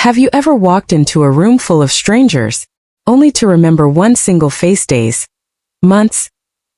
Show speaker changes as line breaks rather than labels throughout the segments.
Have you ever walked into a room full of strangers, only to remember one single face days, months,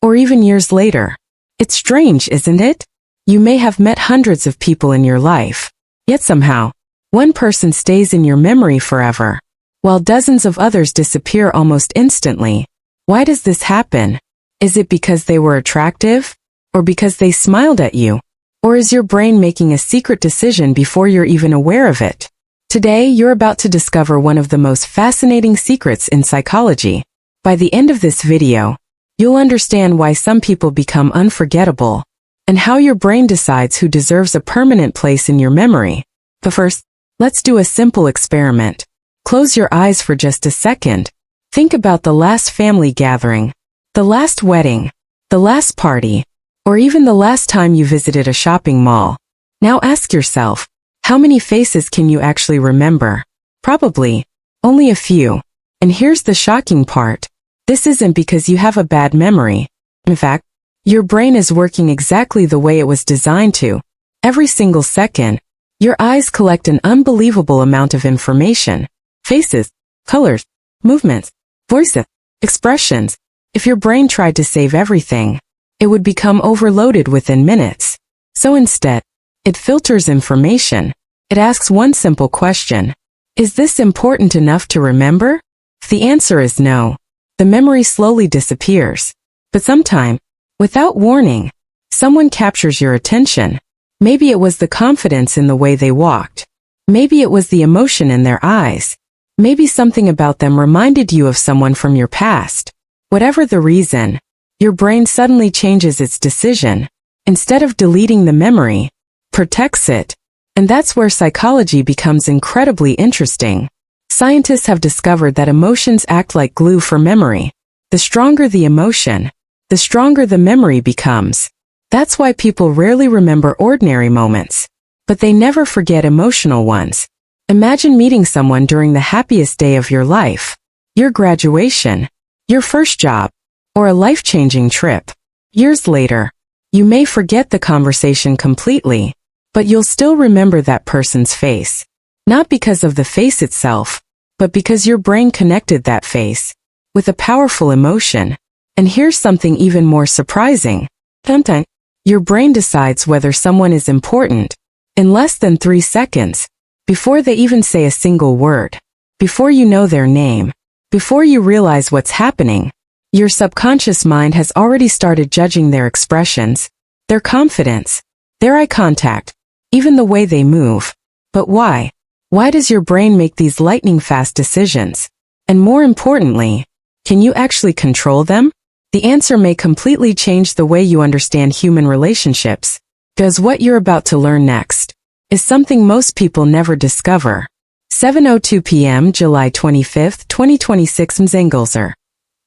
or even years later? It's strange, isn't it? You may have met hundreds of people in your life, yet somehow, one person stays in your memory forever, while dozens of others disappear almost instantly. Why does this happen? Is it because they were attractive? Or because they smiled at you? Or is your brain making a secret decision before you're even aware of it? Today, you're about to discover one of the most fascinating secrets in psychology. By the end of this video, you'll understand why some people become unforgettable, and how your brain decides who deserves a permanent place in your memory. But first, let's do a simple experiment. Close your eyes for just a second. Think about the last family gathering, the last wedding, the last party, or even the last time you visited a shopping mall. Now ask yourself, how many faces can you actually remember? Probably only a few. And here's the shocking part. This isn't because you have a bad memory. In fact, your brain is working exactly the way it was designed to. Every single second, your eyes collect an unbelievable amount of information. Faces, colors, movements, voices, expressions. If your brain tried to save everything, it would become overloaded within minutes. So instead, it filters information. It asks one simple question. Is this important enough to remember? If the answer is no, the memory slowly disappears. But sometime, without warning, someone captures your attention. Maybe it was the confidence in the way they walked. Maybe it was the emotion in their eyes. Maybe something about them reminded you of someone from your past. Whatever the reason, your brain suddenly changes its decision. Instead of deleting the memory, protects it. And that's where psychology becomes incredibly interesting. Scientists have discovered that emotions act like glue for memory. The stronger the emotion, the stronger the memory becomes. That's why people rarely remember ordinary moments, but they never forget emotional ones. Imagine meeting someone during the happiest day of your life, your graduation, your first job, or a life-changing trip. Years later, you may forget the conversation completely, but you'll still remember that person's face. Not because of the face itself, but because your brain connected that face with a powerful emotion. And here's something even more surprising. Sometimes, your brain decides whether someone is important in less than 3 seconds, before they even say a single word, before you know their name, before you realize what's happening. Your subconscious mind has already started judging their expressions, their confidence, their eye contact, even the way they move. But why? Why does your brain make these lightning-fast decisions? And more importantly, can you actually control them? The answer may completely change the way you understand human relationships, because what you're about to learn next is something most people never discover. 7:02 p.m. July 25, 2026 Mzengelzer.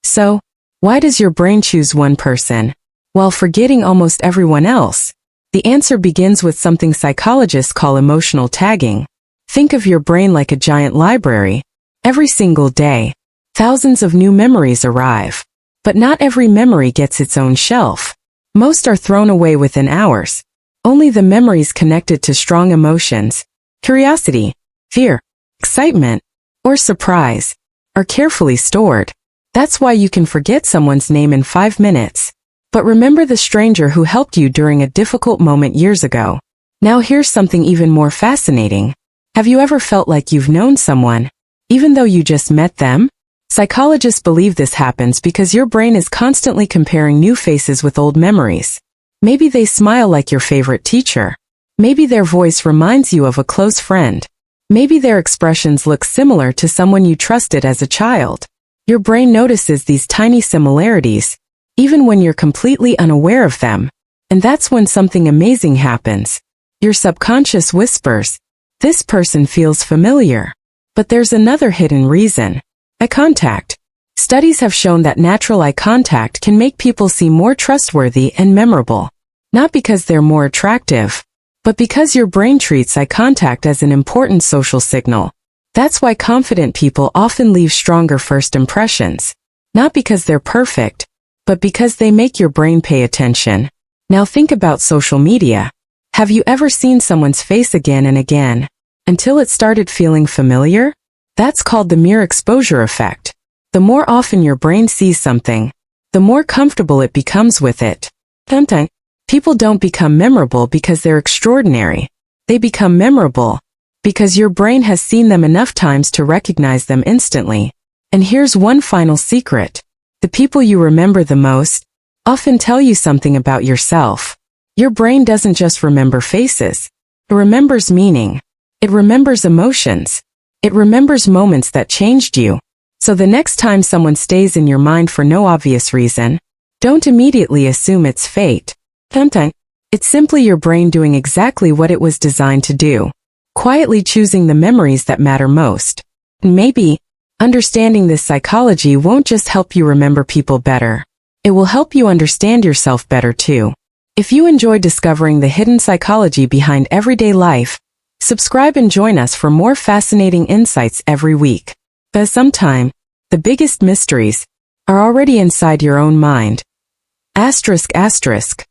So, why does your brain choose one person, while forgetting almost everyone else? The answer begins with something psychologists call emotional tagging. Think of your brain like a giant library. Every single day, thousands of new memories arrive. But not every memory gets its own shelf. Most are thrown away within hours. Only the memories connected to strong emotions, curiosity, fear, excitement, or surprise, are carefully stored. That's why you can forget someone's name in 5 minutes, but remember the stranger who helped you during a difficult moment years ago. Now here's something even more fascinating. Have you ever felt like you've known someone, even though you just met them? Psychologists believe this happens because your brain is constantly comparing new faces with old memories. Maybe they smile like your favorite teacher. Maybe their voice reminds you of a close friend. Maybe their expressions look similar to someone you trusted as a child. Your brain notices these tiny similarities, even when you're completely unaware of them. And that's when something amazing happens. Your subconscious whispers, "This person feels familiar." But there's another hidden reason. Eye contact. Studies have shown that natural eye contact can make people seem more trustworthy and memorable. Not because they're more attractive, but because your brain treats eye contact as an important social signal. That's why confident people often leave stronger first impressions. Not because they're perfect, but because they make your brain pay attention. Now think about social media. Have you ever seen someone's face again and again, until it started feeling familiar? That's called the mere exposure effect. The more often your brain sees something, the more comfortable it becomes with it. Sometimes, people don't become memorable because they're extraordinary. They become memorable because your brain has seen them enough times to recognize them instantly. And here's one final secret. The people you remember the most often tell you something about yourself. Your brain doesn't just remember faces. It remembers meaning. It remembers emotions. It remembers moments that changed you. So the next time someone stays in your mind for no obvious reason, don't immediately assume it's fate. Sometimes, it's simply your brain doing exactly what it was designed to do, quietly choosing the memories that matter most. Maybe, understanding this psychology won't just help you remember people better. It will help you understand yourself better too. If you enjoy discovering the hidden psychology behind everyday life, subscribe and join us for more fascinating insights every week. Because sometimes, the biggest mysteries are already inside your own mind. Asterisk asterisk.